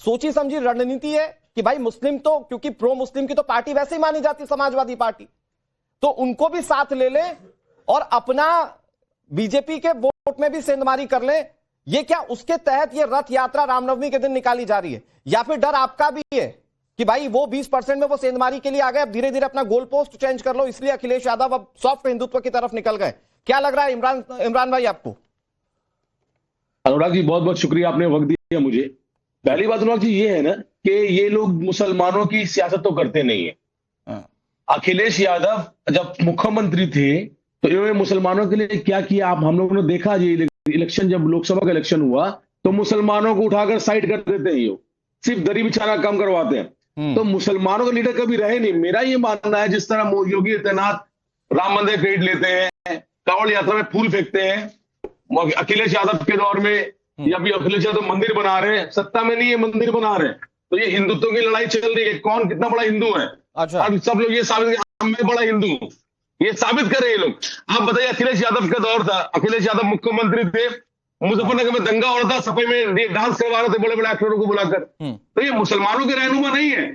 सोची समझी रणनीति है कि भाई मुस्लिम तो, क्योंकि प्रो मुस्लिम की तो पार्टी वैसे ही मानी जाती है समाजवादी पार्टी, तो उनको भी साथ ले लें और अपना बीजेपी के वोट में भी सेंधमारी कर लें। ये क्या उसके तहत ये रथ यात्रा रामनवमी के दिन निकाली जा रही है, या फिर डर आपका भी है कि भाई वो 20% में वो सेंधमारी के लिए आ गए, अब धीरे धीरे अपना गोल पोस्ट चेंज कर लो, इसलिए अखिलेश यादव अब सॉफ्ट हिंदुत्व की तरफ निकल गए? क्या लग रहा है इमरान भाई आपको? अनुराग जी बहुत बहुत शुक्रिया, आपने वक्त दिया मुझे। पहली बात अनुराग जी ये है ना कि ये लोग मुसलमानों की सियासत तो करते नहीं है। अखिलेश यादव जब मुख्यमंत्री थे तो इन्होंने मुसलमानों के लिए क्या किया, आप हम लोगों ने देखा जी। इलेक्शन जब लोकसभा का इलेक्शन हुआ तो मुसलमानों को उठाकर साइड कर देते हैं, ये सिर्फ दरी बिछाना काम करवाते हैं। तो मुसलमानों का लीडर कभी रहे नहीं। मेरा ये मानना है जिस तरह योगी आदित्यनाथ राम मंदिर क्रेडिट लेते हैं, कांवड़ यात्रा में फूल फेंकते हैं, अखिलेश यादव के दौर में या भी अखिलेश यादव मंदिर बना रहे हैं, सत्ता में नहीं है मंदिर बना रहे हैं, तो ये हिंदुत्व की लड़ाई चल रही है, कौन कितना बड़ा हिंदू है। अच्छा, अब सब लोग ये साबित, मैं बड़ा हिंदू हूं, ये साबित कर रहे हैं लोग। आप बताइए, अखिलेश यादव का दौर था, अखिलेश यादव मुख्यमंत्री थे, मुजफ्फरनगर में दंगा हो रहा था, सफाई में डांस करवा रहे थे बड़े बड़े एक्टरों को बुलाकर। तो ये मुसलमानों के रहनुमा नहीं है।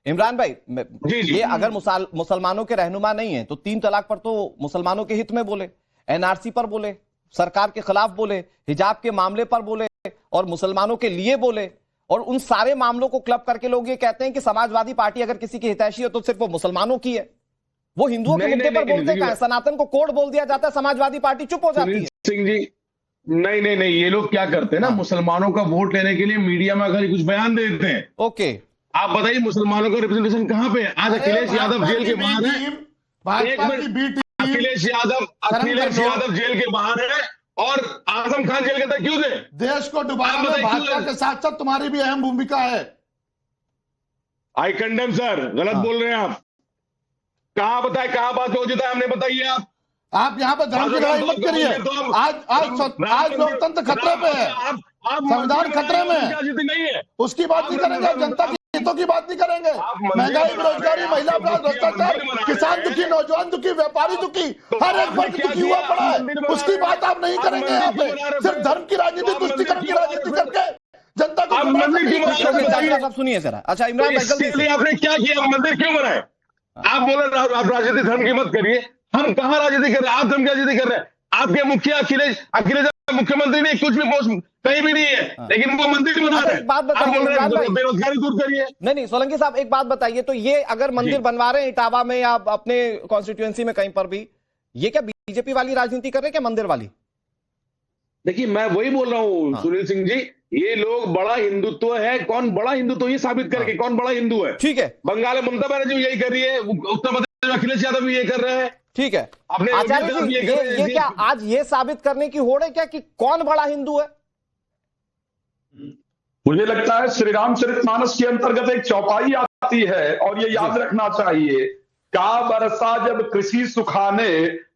इमरान भाई ये अगर मुसलमानों के रहनुमा नहीं है तो 3 तलाक पर तो मुसलमानों के हित में बोले, एनआरसी पर बोले, सरकार के खिलाफ बोले, हिजाब के मामले पर बोले और मुसलमानों के लिए बोले, और उन सारे मामलों को क्लब करके लोग ये कहते हैं कि समाजवादी पार्टी अगर किसी की हितैषी हो तो सिर्फ वो मुसलमानों की है। वो हिंदुओं के मुद्दे पर बोलते हैं, सनातन को कोड बोल दिया जाता है, समाजवादी पार्टी चुप हो जाती है। सिंह जी नहीं, ये लोग क्या करते हैं ना, मुसलमानों का वोट लेने के लिए मीडिया में अगर कुछ बयान देते हैं। ओके, आप बताइए मुसलमानों का रिप्रेजेंटेशन कहां पे है? आज अखिलेश यादव जेल के बाहर है, अखिलेश यादव जेल के बाहर है और आजम खान जेल के अंदर क्यों थे? देश को डुबाने में भाजपा के साथ साथ तुम्हारी भी अहम भूमिका है। आई कंडेम सर, गलत बोल रहे हैं आप। कहां बताए, कहां बात हो जाता है, हमने बताइए। आप यहाँ पे धर्म की लड़ाई मत करिए। आज लोकतंत्र खतरे पे है, संविधान खतरे में है, उसकी बात नहीं करेंगे, जनता के हितों की बात नहीं करेंगे। महंगाई, बेरोजगारी, महिला अपराध, भ्रष्टाचार, किसान दुखी, नौजवान दुखी, व्यापारी दुखी, हर एक वर्ग दुखी हुआ पड़ा है, उसकी बात आप नहीं करेंगे। यहाँ पे सिर्फ धर्म की राजनीति, तुष्टीकरण की राजनीति करके जनता को सुनिए जरा। अच्छा इमरान भाई, आपने क्या किया, मंदिर क्यों बनाए? आप बोल रहे हैं आप राजनीति धर्म की मत करिए, हम कहां राजनीति कर रहे हैं? आप धर्म की राजनीति कर रहे हैं। आपके मुखिया अखिलेश मुख्यमंत्री नहीं, कुछ भी पोस्ट कहीं भी नहीं है, लेकिन वो मंदिर बना रहे हैं। बात बताइए, बेरोजगारी दूर करिए। नहीं सोलंकी साहब एक बात बताइए, तो ये अगर मंदिर बनवा रहे हैं इटावा में या अपने कॉन्स्टिट्यूएंसी में कहीं पर भी, ये क्या बीजेपी वाली राजनीति कर रहे हैं क्या, मंदिर वाली? देखिए मैं वही बोल रहा हूँ सुनील सिंह जी, ये लोग बड़ा हिंदुत्व है, कौन बड़ा हिंदुत्व ये साबित करके कौन बड़ा हिंदू है। ठीक है, बंगाल में ममता बनर्जी यही कर रही है, उत्तर प्रदेश में अखिलेश यादव भी यही कर रहे हैं। ठीक है, आचार्य जी ये क्या आज ये साबित करने की होड़ है क्या कि कौन बड़ा हिंदू है? मुझे लगता है श्री रामचरितमानस के अंतर्गत एक चौपाई आती है और ये याद रखना चाहिए, का बरसा जब कृषि सुखाने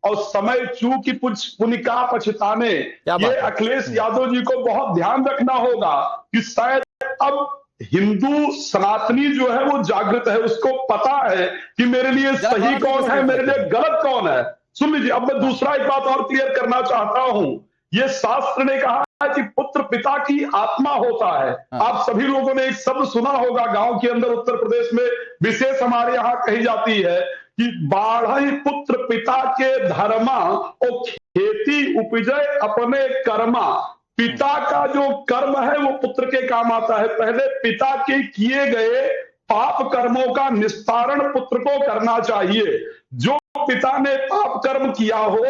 और समय चूकी पुनिका पछताने। ये अखिलेश यादव जी को बहुत ध्यान रखना होगा कि शायद अब हिंदू सनातनी जो है वो जागृत है, उसको पता है कि मेरे लिए सही कौन है, मेरे लिए गलत कौन है। सुन लीजिए, अब मैं दूसरा एक बात और क्लियर करना चाहता हूं। ये शास्त्र ने कहा है कि पुत्र पिता की आत्मा होता है। आप सभी लोगों ने एक शब्द सुना होगा, गांव के अंदर उत्तर प्रदेश में विशेष हमारे यहाँ कही जाती है कि बाढ़ई पुत्र पिता के धर्मा और खेती उपजय अपने कर्मा। पिता का जो कर्म है वो पुत्र के काम आता है। पहले पिता के किए गए पाप कर्मों का निस्तारण पुत्र को करना चाहिए। जो पिता ने पाप कर्म किया हो,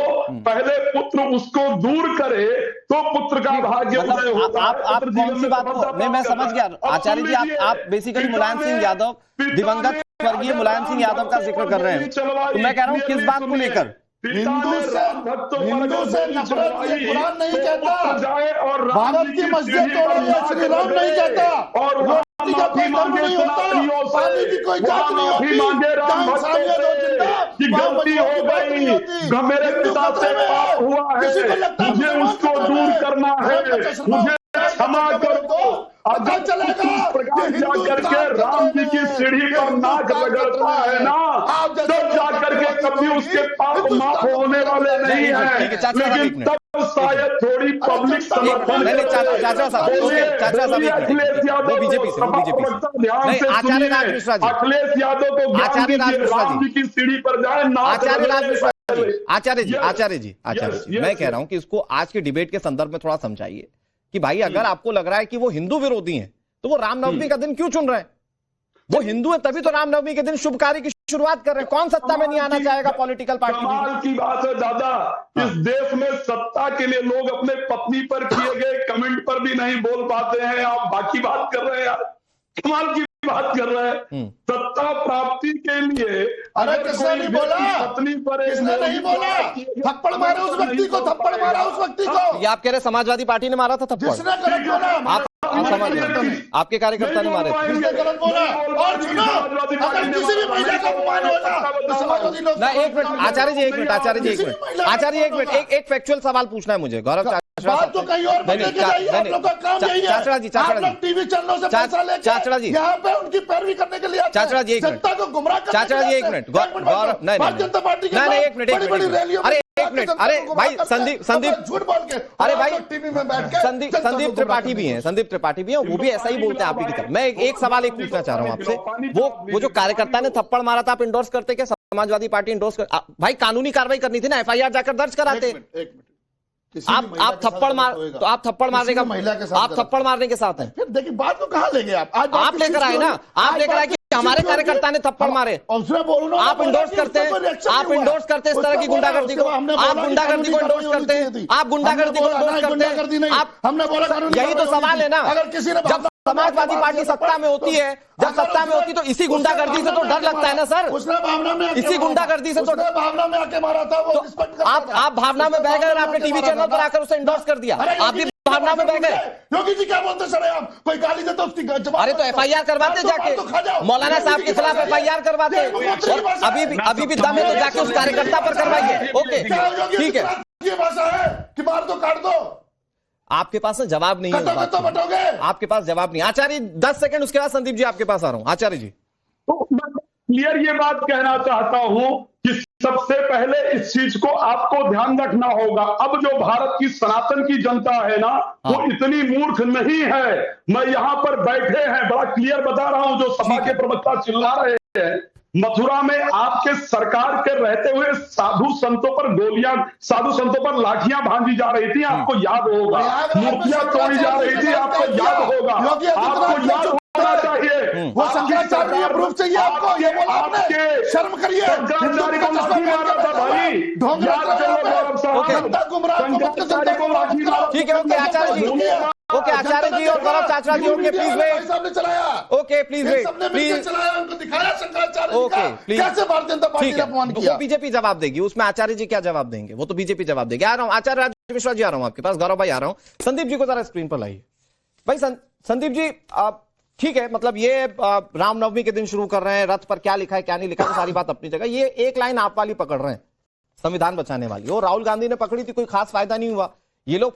पहले पुत्र उसको दूर करे तो पुत्र का भाग्य उदय होता है। आप कौन सी बात को मैं समझ गया आचार्य जी, आप बेसिकली मुलायम सिंह यादव, दिवंगत स्वर्गीय मुलायम सिंह यादव का जिक्र कर रहे हैं, तो मैं कह रहा हूं किस बात को लेकर? हिंदू से नफरत कुरान नहीं कहता, भारत की मस्जिद तोड़ी है श्री राम नहीं कहता, और रोटी का कोई धर्म नहीं होता, पानी की कोई जात नहीं होती, गलती हो गई, मेरे पिता से पाप हुआ है, मुझे उसको दूर करना है, मुझे क्षमा करो। पता चलेगा प्रकाश जाकर के राम जी की सीढ़ी पर नाक रगड़ता है ना, तब जाकर के कभी उसके पाप माफ होने वाले नहीं है। लेकिन तब शायद थोड़ी पब्लिक समर्थन अखिलेश यादव बीजेपी से ध्यान से आचार्य राज मिश्रा जी, अखिलेश यादव को आचार्य राज मिश्रा राम जी की सीढ़ी पर जाए ना। आचार्य राज मिश्रा जी, आचार्य जी, मैं कह रहा हूं कि इसको आज के डिबेट के संदर्भ में थोड़ा समझाइए कि भाई अगर आपको लग रहा है कि वो हिंदू विरोधी हैं तो वो रामनवमी का दिन क्यों चुन रहे हैं? वो हिंदू है तभी तो रामनवमी के दिन शुभ कार्य की शुरुआत कर रहे हैं। कौन सत्ता में नहीं आना चाहेगा पॉलिटिकल पार्टी? कमाल की बात है दादा, इस देश में सत्ता के लिए लोग अपने पत्नी पर किए गए कमेंट पर भी नहीं बोल पाते हैं, आप बाकी बात कर रहे हैं यार, कमाल की बात कर रहे हैं। सत्ता प्राप्ति के लिए अरे किसने नहीं बोला? पत्नी पर किसने नहीं बोला? थप्पड़ मारे उस व्यक्ति को, थप्पड़ मारा उस व्यक्ति को। ये आप कह रहे समाजवादी पार्टी ने मारा था थप्पड़? जिसने गलत बोला आपके कार्यकर्ता ने मारे थे। जिसने गलत बोला। और सुनो, अगर किसी भी महिला का अपमान होगा तो समाजवादी लोग। ना एक मिनट आचार्य जी, एक मिनट आचार्य जी, एक मिनट आचार्य, एक मिनट, एक फैक्चुअल सवाल पूछना है मुझे। गौरव बात तो कहीं और बदल के जाइए, आप लोग का काम यही है। चाचड़ा जी, आप लोग टीवी चैनलों से पैसा लेके चाचड़ा जी, यहाँ पे उनकी पैरवी करने के लिए आते हैं। चाचड़ा जी, एक मिनट, जनता को गुमराह करने चाचड़ा जी, एक मिनट, गौरव, नहीं, भारतीय जनता पार्टी के एक मिनट, बड़ी-बड़ी रैलियों में अरे एक मिनट, अरे भाई संदीप झूठ बोल के, अरे भाई टीवी में बैठ के संदीप त्रिपाठी भी हैं, संदीप त्रिपाठी भी हैं, वो भी ऐसा ही बोलते हैं आप ही की तरह। मैं एक सवाल एक पूछना चाह रहा हूं आपसे, वो जो कार्यकर्ता ने थप्पड़ मारा था, आप इंडोर्स करते क्या? समाजवादी पार्टी इंडोर्स कर? भाई कानूनी कार्रवाई करनी थी ना, एफआईआर जाकर दर्ज कराते। आप थप्पड़ मार तो आप थप्पड़ मारने का महिला के साथ, आप थप्पड़ मारने के साथ हैं। फिर देखिए बात को कहाँ ले गए आप? आज आप लेकर आए ना, आप लेकर आए कि हमारे कार्यकर्ता ने थप्पड़ मारे। आप इंडोर्स करते हैं, आप इंडोर्स करते हैं इस तरह की गुंडागर्दी को, आप गुंडागर्दी को इंडोर्स करते हैं, आप गुंडागर्दी को इंडोर्स करते हैं। आप हमने बोला यही तो सवाल है ना, अगर किसी ने जब समाजवादी पार्टी सत्ता में होती है, जब सत्ता में होती तो इसी गुंडागर्दी से तो डर लगता है ना सर। उसने भावना में इसी गुंडागर्दी से तो भावना में आके मारा था वो। आप भावना में बह गए और आपने टीवी चैनल पर आकर उसे इंडोर्स कर दिया। आप भी भावना में बह गए। योगी जी क्या बोलते सर? आप कोई गाली देते उसकी अरे तो एफआईआर करवाते जाके, मौलाना साहब के खिलाफ एफआईआर करवाते। अभी भी दम है तो जाके उस कार्यकर्ता पर करवाइए। ओके ठीक है, ये भाषा है कि मार दो काट दो। आपके पास जवाब नहीं है, आपके पास जवाब नहीं। आचार्य 10 सेकंड, उसके बाद संदीप जी आपके पास आ रहा हूं। आचार्य जी, तो मैं क्लियर ये बात कहना चाहता हूं कि सबसे पहले इस चीज को आपको ध्यान रखना होगा। अब जो भारत की सनातन की जनता है ना, वो इतनी मूर्ख नहीं है। मैं यहां पर बैठे हैं, बड़ा क्लियर बता रहा हूं, जो सभा के प्रवक्ता चिल्ला रहे हैं, मथुरा में आपके सरकार के रहते हुए साधु संतों पर गोलियां, साधु संतों पर लाठियां भांजी जा रही थी, आपको याद होगा। मूर्तियां तोड़ी जा रही थी, आपको याद होगा, आपको याद होना चाहिए। वो शंकराचार्य प्रूफ चाहिए आपको, ये बोला आपने, शर्म करिए। शंकराचार्य को लाठी मारा था भाई, याद करो गौरव साहब। ठीक है, ओके आचार्य जी, ओके आचार्य जी और Gaurav Chachra ji, okay please wait, okay please wait, please चलाया, उनको दिखाया शंकराचार्य ओके प्लीज। कैसे भारतीय जनता पार्टी ने अपमान किया। वो बीजेपी जवाब देगी, उसमें आचार्य जी क्या जवाब देंगे? वो तो बीजेपी जवाब देगी। आ रहा हूं आचार्य राज मिश्रा जी, आ रहा हूं आपके पास। गौरव भाई आ रहा हूं। संदीप जी को जरा स्क्रीन पर लाइए। भाई संदीप जी, ठीक है, मतलब ये रामनवमी के दिन शुरू कर रहे हैं, रथ पर क्या लिखा है क्या नहीं लिखा है, सारी बात अपनी जगह। ये एक लाइन आप वाली पकड़ रहे हैं, संविधान बचाने वाली, वो राहुल गांधी ने पकड़ी थी, कोई खास फायदा नहीं हुआ। ये लोग